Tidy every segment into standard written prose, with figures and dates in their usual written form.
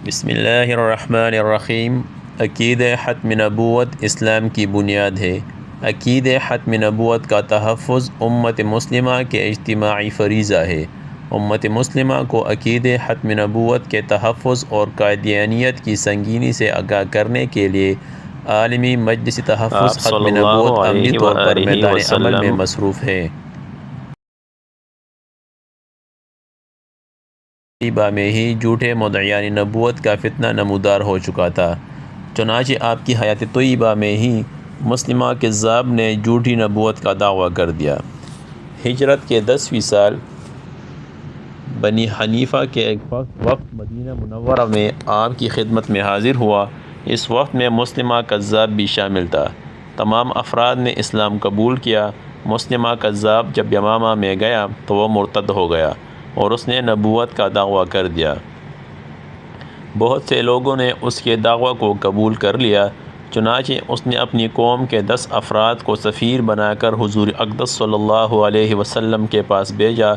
بسم اللہ الرحمن الرحیم۔ عقیدہ ختم نبوت اسلام کی بنیاد ہے۔ عقیدہ ختم نبوت کا تحفظ امت مسلمہ کے اجتماعی فریضہ ہے۔ امت مسلمہ کو عقیدہ ختم نبوت کے تحفظ اور قادیانیت کی سنگینی سے آگاہ کرنے کے لیے عالمی مجلس تحفظ ختم نبوت عملی طور پر میدان عمل میں مصروف ہے۔ طیبہ میں ہی جھوٹے مدعیان نبوت کا فتنہ نمودار ہو چکا تھا۔ چنانچہ آپ کی حیات طیبہ میں ہی مسلمہ کذاب نے جھوٹی نبوت کا دعویٰ کر دیا۔ ہجرت کے 10ویں سال بنی حنیفہ کے ایک وفد مدینہ منورہ میں آپ کی خدمت میں حاضر ہوا۔ اس وفد میں مسلمہ کذاب بھی شامل تھا۔ تمام افراد نے اسلام قبول کیا۔ مسلمہ کذاب جب یمامہ میں گیا تو وہ مرتد ہو گیا اور اس نے نبوت کا دعویٰ کر دیا۔ بہت سے لوگوں نے اس کے دعویٰ کو قبول کر لیا۔ چنانچہ اس نے اپنی قوم کے 10 افراد کو سفیر بنا کر حضور اقدس صلی اللہ علیہ وسلم کے پاس بھیجا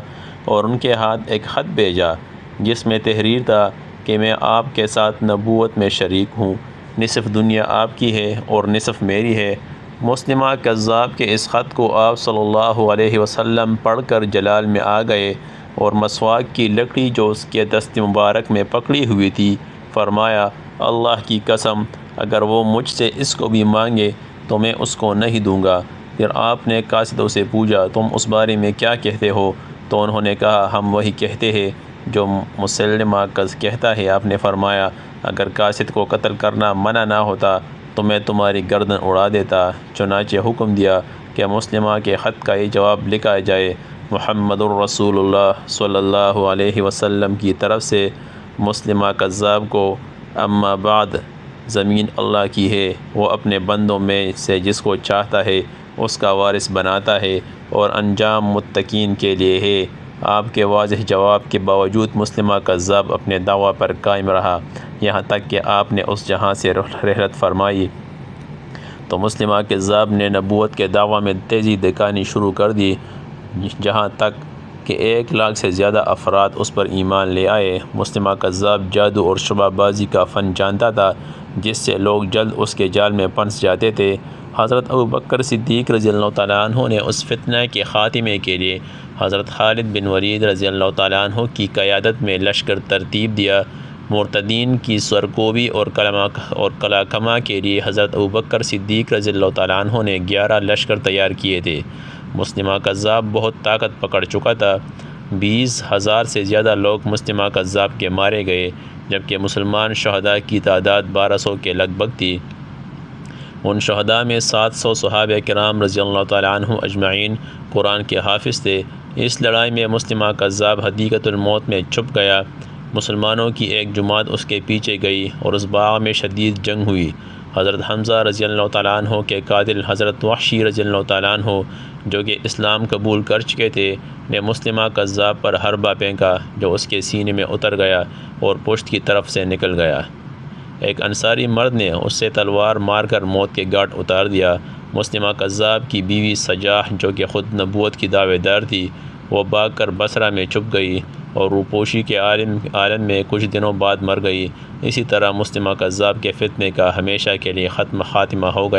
اور ان کے ہاتھ ایک خط بھیجا جس میں تحریر تھا کہ میں آپ کے ساتھ نبوت میں شریک ہوں، نصف دنیا آپ کی ہے اور نصف میری ہے۔ مسلمہ کذاب کے اس خط کو آپ صلی اللہ علیہ وسلم پڑھ کر جلال میں آ گئے اور مسواک کی لکڑی جو اس کے دست مبارک میں پکڑی ہوئی تھی فرمایا، اللہ کی قسم اگر وہ مجھ سے اس کو بھی مانگے تو میں اس کو نہیں دوں گا۔ پھر آپ نے قاصدوں سے پوچھا، تم اس بارے میں کیا کہتے ہو؟ تو انہوں نے کہا، ہم وہی کہتے ہیں جو مسلمہ کہتا ہے۔ آپ نے فرمایا، اگر قاصد کو قتل کرنا منع نہ ہوتا تو میں تمہاری گردن اڑا دیتا۔ چنانچہ حکم دیا کہ مسلمہ کے خط کا یہ جواب لکھا جائے، محمد الرسول اللہ صلی اللہ علیہ وسلم کی طرف سے مسلمہ کذاب کو، اما بعد، زمین اللہ کی ہے، وہ اپنے بندوں میں سے جس کو چاہتا ہے اس کا وارث بناتا ہے اور انجام متقین کے لیے ہے۔ آپ کے واضح جواب کے باوجود مسلمہ کذاب اپنے دعویٰ پر قائم رہا، یہاں تک کہ آپ نے اس جہاں سے رحلت فرمائی تو مسلمہ کذاب نے نبوت کے دعویٰ میں تیزی دکھانی شروع کر دی، جہاں تک کہ 1 لاکھ سے زیادہ افراد اس پر ایمان لے آئے۔ مسلمہ کذاب جادو اور شبہ بازی کا فن جانتا تھا جس سے لوگ جلد اس کے جال میں پھنس جاتے تھے۔ حضرت ابوبکر صدیق رضی اللہ تعالیٰ عنہ نے اس فتنہ کے خاتمے کے لیے حضرت خالد بن ولید رضی اللہ تعالیٰ عنہ کی قیادت میں لشکر ترتیب دیا۔ مرتدین کی سرکوبی اور قلع کما کے لیے حضرت ابوبکر صدیق رضی اللہ تعالیٰ عنہ نے 11 لشکر تیار کیے تھے۔ مسلمہ کذاب بہت طاقت پکڑ چکا تھا۔ 20,000 سے زیادہ لوگ مسلمہ کذاب کے مارے گئے، جبکہ مسلمان شہداء کی تعداد 1200 کے لگ بھگ تھی۔ ان شہداء میں 700 صحابہ کرام رضی اللہ تعالیٰ عنہ اجمعین قرآن کے حافظ تھے۔ اس لڑائی میں مسلمہ کذاب حدیقۃ الموت میں چھپ گیا۔ مسلمانوں کی ایک جماعت اس کے پیچھے گئی اور اس باغ میں شدید جنگ ہوئی۔ حضرت حمزہ رضی اللہ تعالیٰ عنہ کے قاتل حضرت وحشی رضی اللہ تعالیٰ عنہ جو کہ اسلام قبول کر چکے تھے نے مسلمہ کذاب پر حربہ پھینکا جو اس کے سینے میں اتر گیا اور پشت کی طرف سے نکل گیا۔ ایک انصاری مرد نے اس سے تلوار مار کر موت کے گھاٹ اتار دیا۔ مسلمہ کذاب کی بیوی سجاح جو کہ خود نبوت کی دعوے دار تھی، وہ بھاگ کر بصرہ میں چھپ گئی اور روپوشی کے عالم میں کچھ دنوں بعد مر گئی۔ اسی طرح مسلمہ کذاب کے فتنے کا ہمیشہ کے لیے خاتمہ ہو گیا۔